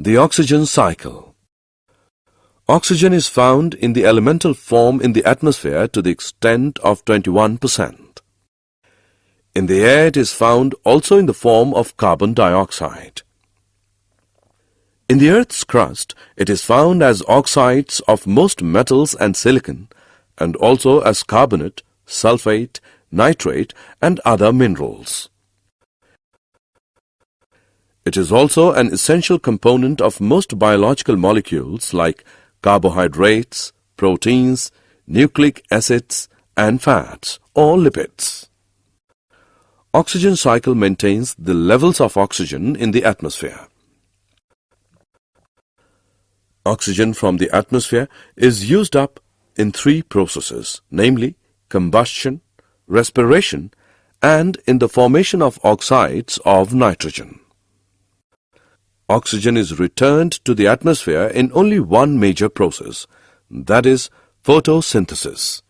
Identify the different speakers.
Speaker 1: The oxygen cycle. Oxygen is found in the elemental form in the atmosphere to the extent of 21%. In the air it is found also in the form of carbon dioxide. In the Earth's crust it is found as oxides of most metals and silicon, and also as carbonate, sulfate, nitrate and other minerals. It is also an essential component of most biological molecules like carbohydrates, proteins, nucleic acids and fats or lipids. Oxygen cycle maintains the levels of oxygen in the atmosphere. Oxygen from the atmosphere is used up in three processes, namely combustion, respiration and in the formation of oxides of nitrogen. Oxygen is returned to the atmosphere in only one major process, that is photosynthesis.